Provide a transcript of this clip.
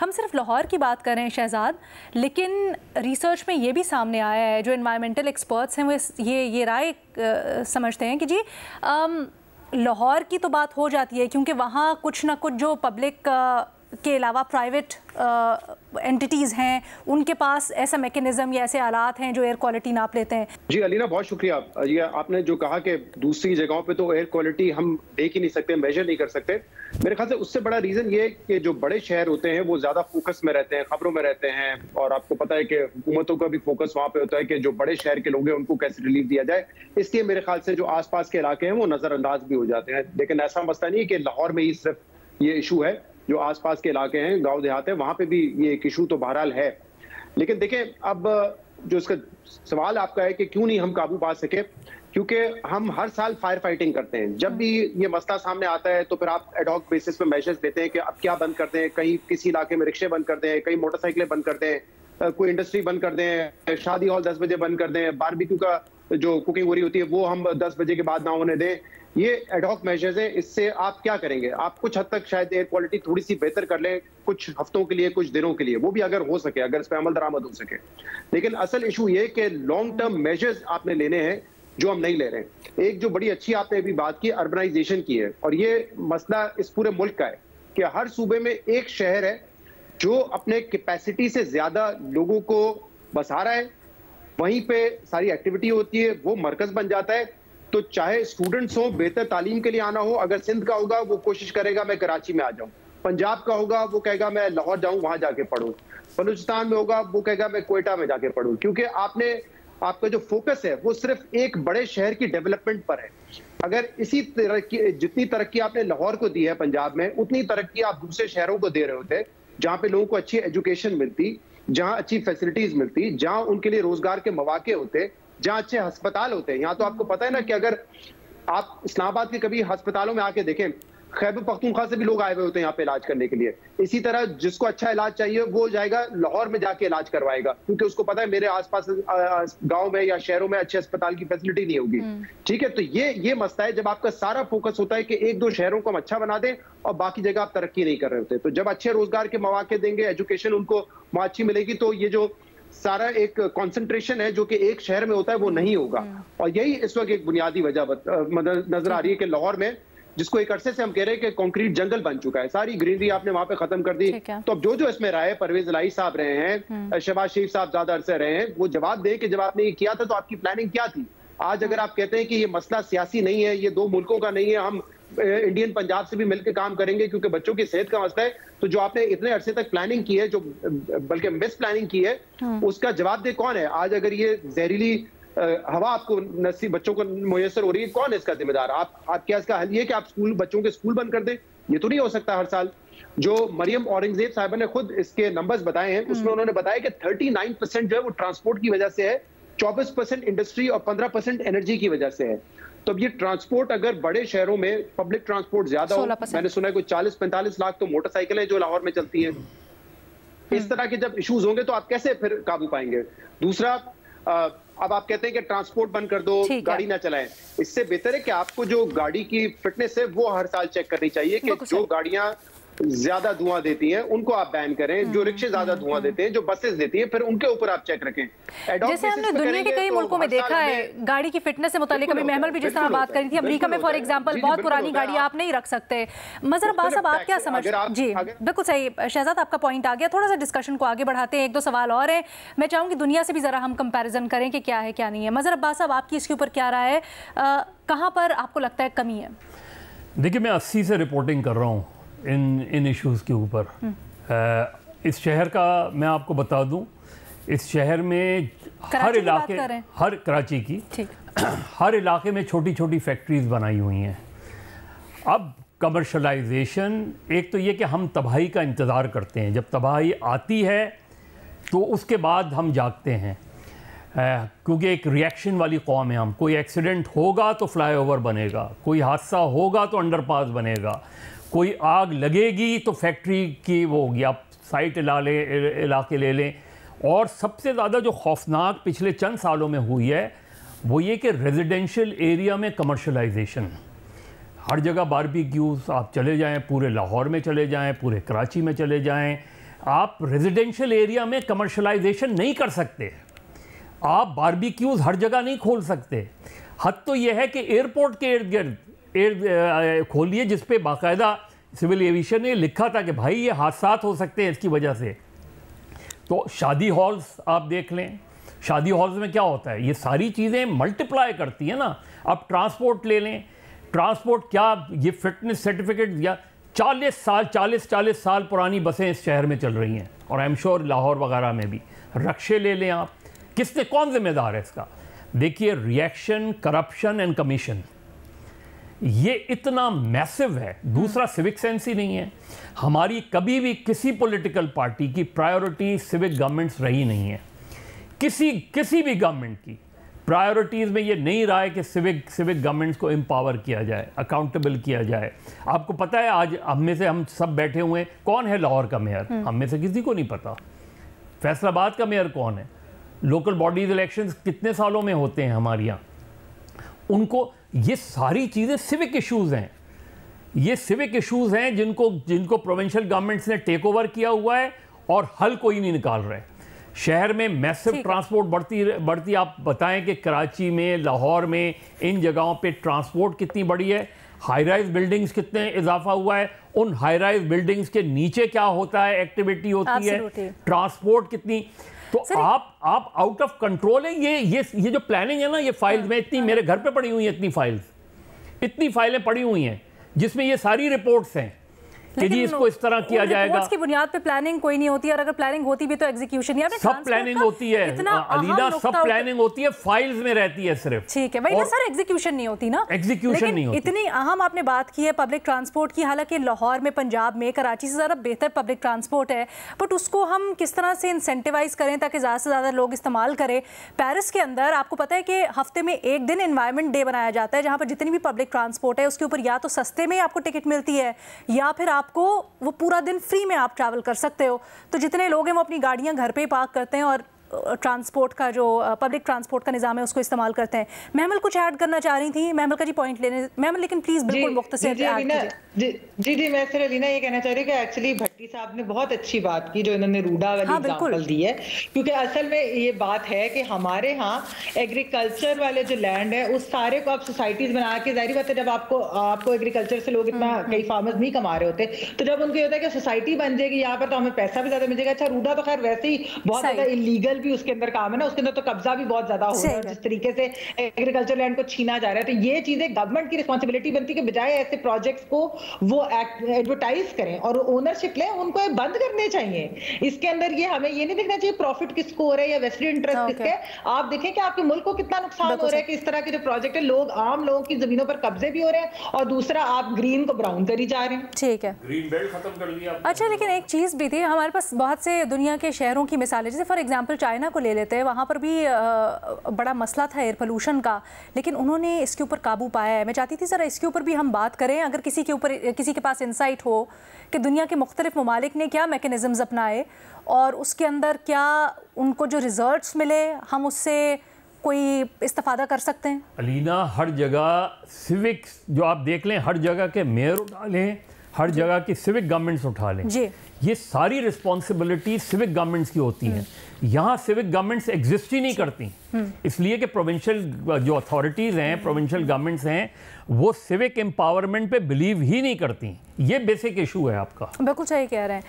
हम सिर्फ लाहौर की बात कर रहे हैं शहजाद, लेकिन रिसर्च में ये भी सामने आया है, जो एनवायरमेंटल एक्सपर्ट्स हैं वो ये राय समझते हैं कि जी लाहौर की तो बात हो जाती है क्योंकि वहाँ कुछ ना कुछ जो पब्लिक के अलावा प्राइवेट एंटिटीज़ हैं उनके पास ऐसा मैकेनिज्म या ऐसे आलात हैं जो एयर क्वालिटी नाप लेते हैं। जी अलीना, बहुत शुक्रिया। ये आपने जो कहा कि दूसरी जगहों पे तो एयर क्वालिटी हम देख ही नहीं सकते, मेजर नहीं कर सकते। मेरे ख्याल से उससे बड़ा रीजन ये है कि जो बड़े शहर होते हैं वो ज्यादा फोकस में रहते हैं, खबरों में रहते हैं, और आपको पता है कि हुकूमतों का भी फोकस वहां पे होता है कि जो बड़े शहर के लोग हैं उनको कैसे रिलीफ दिया जाए। इसलिए मेरे ख्याल से जो आसपास के इलाके हैं वो नजरअंदाज भी हो जाते हैं। लेकिन ऐसा मसला नहीं है कि लाहौर में ही सिर्फ ये इशू है, जो आसपास के इलाके हैं, गांव देहात है, वहां पे भी ये एक इशू तो बहरहाल है। लेकिन देखें, अब जो इसका सवाल आपका है कि क्यों नहीं हम काबू पा सके, क्योंकि हम हर साल फायर फाइटिंग करते हैं। जब भी ये मसला सामने आता है तो फिर आप एडॉक बेसिस पे मेजर्स देते हैं कि अब क्या बंद करते हैं। कहीं किसी इलाके में रिक्शे बंद कर दें, कहीं मोटरसाइकिलें बंद कर दें, कोई इंडस्ट्री बंद कर दें, शादी हॉल 10 बजे बंद कर दें, बारबेक्यू का जो कुकिंग हो रही होती है वो हम 10 बजे के बाद ना होने दें। ये एडॉक मेजर्स है। इससे आप क्या करेंगे? आप कुछ हद तक शायद एयर क्वालिटी थोड़ी सी बेहतर कर लें कुछ हफ्तों के लिए, कुछ दिनों के लिए, वो भी अगर हो सके, अगर इस पर अमल दरामद हो सके। लेकिन असल इशू ये कि लॉन्ग टर्म मेजर्स आपने लेने हैं जो हम नहीं ले रहे हैं। एक जो बड़ी अच्छी आपने अभी बात की अर्बनाइजेशन की है, और ये मसला इस पूरे मुल्क का है कि हर सूबे में एक शहर है जो अपने कैपेसिटी से ज्यादा लोगों को बसा रहा है, वहीं पे सारी एक्टिविटी होती है, वो मरकज बन जाता है। तो चाहे स्टूडेंट्स हो, बेहतर तालीम के लिए आना हो, अगर सिंध का होगा वो कोशिश करेगा मैं कराची में आ जाऊं, पंजाब का होगा वो कहेगा मैं लाहौर जाऊं, वहां जाके पढ़ूं, बलूचिस्तान में होगा वो कहेगा मैं क्वेटा में जाके पढ़ूं, क्योंकि आपका जो फोकस है वो सिर्फ एक बड़े शहर की डेवलपमेंट पर है। अगर इसी तरह की जितनी तरक्की आपने लाहौर को दी है पंजाब में, उतनी तरक्की आप दूसरे शहरों को दे रहे होते, जहां पे लोगों को अच्छी एजुकेशन मिलती, जहां अच्छी फैसिलिटीज मिलती, जहां उनके लिए रोजगार के मौके होते, जहां अच्छे अस्पताल होते हैं। यहाँ तो आपको पता है ना कि अगर आप इस्लामाबाद के कभी अस्पतालों में आके देखें, खैबर पख्तूनख्वा से भी लोग आए हुए होते हैं यहाँ पे इलाज करने के लिए। इसी तरह जिसको अच्छा इलाज चाहिए वो जाएगा लाहौर में जाके इलाज करवाएगा, क्योंकि उसको पता है मेरे आसपास गांव में या शहरों में अच्छे अस्पताल की फैसिलिटी नहीं होगी। ठीक है, तो ये मसला है जब आपका सारा फोकस होता है कि एक दो शहरों को हम अच्छा बना दें और बाकी जगह आप तरक्की नहीं कर रहे होते। तो जब अच्छे रोजगार के मौके देंगे, एजुकेशन उनको वहां अच्छी मिलेगी, तो ये जो सारा एक कंसंट्रेशन है जो कि एक शहर में होता है वो नहीं होगा। और यही इस वक्त एक बुनियादी वजह नजर आ रही है कि लाहौर में, जिसको एक अरसे से हम कह रहे हैं कि कंक्रीट जंगल बन चुका है, सारी ग्रीनरी आपने वहां पे खत्म कर दी। तो अब जो इसमें रहा है, परवेज इलाही साहब रहे हैं, शहबाज शरीफ साहब ज्यादा अरसे रहे हैं, वो जवाब दें कि जब आपने ये किया था तो आपकी प्लानिंग क्या थी। आज अगर आप कहते हैं कि ये मसला सियासी नहीं है, ये दो मुल्कों का नहीं है, हम इंडियन पंजाब से भी मिलकर काम करेंगे क्योंकि बच्चों की सेहत का मसला है, तो जो आपने इतने अरसे तक प्लानिंग की है, जो बल्कि मिस प्लानिंग की है, उसका जवाब दे कौन है? आज अगर ये जहरीली हवा आपको नसीब बच्चों को मुयसर हो रही है, कौन है इसका जिम्मेदार? आप क्या इसका हल ये कि आप बच्चों के स्कूल बंद कर दें? ये तो नहीं हो सकता हर साल। जो मरियम औरंगजेब साहिबा ने खुद इसके नंबर्स बताए हैं, उसमें उन्होंने बताया कि 39% जो है वो ट्रांसपोर्ट की वजह से है, 24% इंडस्ट्री और 15% एनर्जी की वजह से है। तो अब ये ट्रांसपोर्ट अगर बड़े शहरों में पब्लिक ट्रांसपोर्ट ज्यादा हो, मैंने सुना है कोई 40-45 लाख तो मोटरसाइकिलें जो लाहौर में चलती हैं, इस तरह के जब इश्यूज होंगे तो आप कैसे फिर काबू पाएंगे? दूसरा, अब आप कहते हैं कि ट्रांसपोर्ट बंद कर दो, गाड़ी ना चलाएं। इससे बेहतर है कि आपको जो गाड़ी की फिटनेस है वो हर साल चेक करनी चाहिए कि जो गाड़ियां ज्यादा धुआं देती हैं उनको आप बैन करें, जो रिक्शे ज्यादा धुआं देते हैं, जो बसेस देती हैं, फिर उनके ऊपर आप चेक रखें। जैसे हमने दुनिया के कई मुल्कों में देखा है, गाड़ी की फिटनेस से मुताल्लिक अभी महमल भी जिस तरह बात करी थी, अमेरिका में फॉर एग्जांपल बहुत पुरानी गाड़ी आप नहीं रख सकते। मजहर अब्बास साहब, आप क्या समझते हैं? जी बिल्कुल सही शहजाद, आपका पॉइंट आ गया। थोड़ा सा डिस्कशन को आगे बढ़ाते हैं, एक दो सवाल और है। मैं चाहूँगी दुनिया से भी जरा हम कंपेरिजन करें कि क्या है क्या नहीं है। मजहर अब्बास साहब, आपकी इसके ऊपर क्या राय है? कहाँ पर आपको लगता है कमी है? देखिए, मैं 80 से रिपोर्टिंग कर रहा हूँ इन इश्यूज़ के ऊपर। इस शहर का मैं आपको बता दूं, इस शहर में हर इलाके, हर कराची की हर इलाके में छोटी छोटी फैक्ट्रीज बनाई हुई हैं। अब कमर्शलाइजेशन, एक तो ये कि हम तबाही का इंतज़ार करते हैं, जब तबाही आती है तो उसके बाद हम जागते हैं, क्योंकि एक रिएक्शन वाली कौम है हम। कोई एक्सीडेंट होगा तो फ्लाईओवर बनेगा, कोई हादसा होगा तो अंडरपास बनेगा, कोई आग लगेगी तो फैक्ट्री की वो होगी, आप साइट इलाके ले लें। और सबसे ज़्यादा जो खौफनाक पिछले चंद सालों में हुई है वो ये कि रेजिडेंशियल एरिया में कमर्शलाइजेशन, हर जगह बारबेक्यूज़, आप चले जाएं, पूरे लाहौर में चले जाएं, पूरे कराची में चले जाएं, आप रेजिडेंशियल एरिया में कमर्शलाइजेशन नहीं कर सकते, आप बारबेक्यूज हर जगह नहीं खोल सकते। हद तो यह है कि एयरपोर्ट के इर्द गिर्द खोलिए जिस पे बाकायदा सिविल एविएशन ने लिखा था कि भाई ये हादसा हो सकते हैं इसकी वजह से। तो शादी हॉल्स आप देख लें, शादी हॉल्स में क्या होता है, ये सारी चीज़ें मल्टीप्लाई करती है ना। अब ट्रांसपोर्ट ले लें, ट्रांसपोर्ट क्या, ये फिटनेस सर्टिफिकेट या 40 साल पुरानी बसें इस शहर में चल रही हैं, और आई एम श्योर लाहौर वगैरह में भी। रक्शे ले लें आप, किसने, कौन जिम्मेदार है इसका? देखिए, रिएक्शन, करप्शन एंड कमीशन, ये इतना मैसिव है। दूसरा, सिविक सेंस ही नहीं है। हमारी कभी भी किसी पॉलिटिकल पार्टी की प्रायोरिटी सिविक गवर्नमेंट्स रही नहीं है। किसी भी गवर्नमेंट की प्रायोरिटीज़ में ये नहीं रहा है कि सिविक गवर्नमेंट्स को एम्पावर किया जाए, अकाउंटेबल किया जाए। आपको पता है आज हम में से हम सब बैठे हुए हैं, कौन है लाहौर का मेयर? हम में से किसी को नहीं पता। फैसलाबाद का मेयर कौन है? लोकल बॉडीज इलेक्शंस कितने सालों में होते हैं हमारे यहाँ? उनको, ये सारी चीज़ें सिविक इश्यूज़ हैं, ये सिविक इश्यूज़ हैं जिनको प्रोविंशियल गवर्नमेंट्स ने टेक ओवर किया हुआ है और हल कोई नहीं निकाल रहे। शहर में मैसिव ट्रांसपोर्ट बढ़ती आप बताएं कि कराची में, लाहौर में, इन जगहों पे ट्रांसपोर्ट कितनी बढ़ी है, हाई राइज बिल्डिंग्स कितने इजाफा हुआ है, उन हाई राइज बिल्डिंग्स के नीचे क्या होता है, एक्टिविटी होती है, ट्रांसपोर्ट कितनी। तो आप आउट ऑफ कंट्रोल है। ये जो प्लानिंग है ना, ये फाइल्स में इतनी, मेरे घर पे पड़ी हुई है इतनी फाइलें पड़ी हुई हैं जिसमें ये सारी रिपोर्ट्स हैं कि जी इसको इस तरह किया जाएगा। की बुनियाद पे प्लानिंग कोई नहीं होती, और अगर प्लानिंग होती भी तो एग्जीक्यूशन, या सब प्लानिंग होती है अलीना, सब प्लानिंग होती है, फाइल्स में रहती है सिर्फ। ठीक है भाई ना सर, एग्जीक्यूशन नहीं होती ना, एग्जीक्यूशन नहीं होती। इतनी अहम आपने बात की है पब्लिक ट्रांसपोर्ट की, हालांकि लाहौर में, पंजाब में, कराची से ज़्यादा बेहतर पब्लिक ट्रांसपोर्ट है, बट उसको हम किस तरह से इंसेंटिवाइज करें ताकि ज़्यादा से ज़्यादा लोग इस्तेमाल करें। पेरिस के अंदर आपको पता है कि हफ्ते में एक दिन एनवायरनमेंट डे बनाया जाता है, जहाँ पर जितनी भी पब्लिक ट्रांसपोर्ट है उसके ऊपर या तो सस्ते में आपको टिकट मिलती है, या फिर आपको वो पूरा दिन फ्री में आप ट्रैवल कर सकते हो। तो जितने लोग हैं वो अपनी गाड़ियां घर पे ही पार्क करते हैं और ट्रांसपोर्ट का जो पब्लिक ट्रांसपोर्ट का निज़ाम है उसको इस्तेमाल करते हैं। महमल कुछ ऐड करना चाह रही थी, महमल का जी पॉइंट लेने, महमल लेकिन प्लीज बिल्कुल मुख्तसर जी मैं सिर्फ अलीना ये कहना चाह रही कि एक्चुअली भट्टी साहब ने बहुत अच्छी बात की जो इन्होंने रूडा वाली एग्जांपल दी है, क्योंकि असल में ये बात है कि हमारे यहाँ एग्रीकल्चर वाले जो लैंड है उस सारे को आप सोसाइटीज बना के, जाहिर बात है जब आपको एग्रीकल्चर से लोग इतना, कई फार्मर्स नहीं कमा रहे होते, तो जब उनको होता है कि सोसाइटी बन जाएगी यहाँ पर तो हमें पैसा भी ज्यादा मिल जाएगा। अच्छा, रूडा तो खैर वैसे ही बहुत ज्यादा इलीगल भी उसके अंदर काम है ना, उसके अंदर तो कब्जा भी बहुत ज्यादा हो रहा है, जिस तरीके से एग्रीकल्चर लैंड को छीना जा रहा है। तो ये चीजें गवर्नमेंट की रिस्पॉन्सिबिलिटी बनती है कि बजाय ऐसे प्रोजेक्ट्स को वो एडवर्टाइज करें और ओनरशिप लें, उनको बंद करने चाहिए। इसके अंदर ये हमें ये नहीं देखना चाहिए प्रॉफिट किसको हो रहा है या वेस्टेड इंटरेस्ट किसके है। आप देखें कि आपके मुल्क को कितना नुकसान हो रहा है कि इस तरह के जो प्रोजेक्ट है, लोग, आम लोगों की जमीनों पर कब्जे भी हो रहे हैं, और दूसरा आप ग्रीन को ब्राउन करी जा रहे हैं। ठीक है, ग्रीन बेल्ट खत्म कर दिया। अच्छा, लेकिन एक चीज भी थी, हमारे पास बहुत से दुनिया के शहरों की मिसालें, जैसे फॉर एग्जांपल चाइना को ले लेते हैं, वहाँ पर भी बड़ा मसला था एयर पोल्यूशन का, लेकिन उन्होंने इसके ऊपर काबू पाया है। मैं चाहती थी ज़रा इसके ऊपर भी हम बात करें, अगर किसी के पास इंसाइट हो कि दुनिया के मुख्तलिफ ममालिक ने क्या मैकेनिज़म्स अपनाए और उसके अंदर क्या उनको जो रिजल्ट्स मिले, हम उससे कोई इस्तेफादा कर सकते हैं। अलीना, हर जगह सिविक्स जो आप देख लें, हर जगह के मेयर उठा लें, हर जगह की सिविक गवर्नमेंट्स उठा लें जी, ये सारी रिस्पॉन्सिबिलिटी सिविक गवर्नमेंट्स की होती हैं। यहाँ सिविक गवर्नमेंट्स एग्जिस्ट ही नहीं करती, इसलिए कि प्रोविंशियल जो अथॉरिटीज़ हैं, प्रोविंशियल गवर्नमेंट्स हैं, वो सिविक एम्पावरमेंट पे बिलीव ही नहीं करती। ये बेसिक इशू है आपका। बिल्कुल सही कह रहे हैं।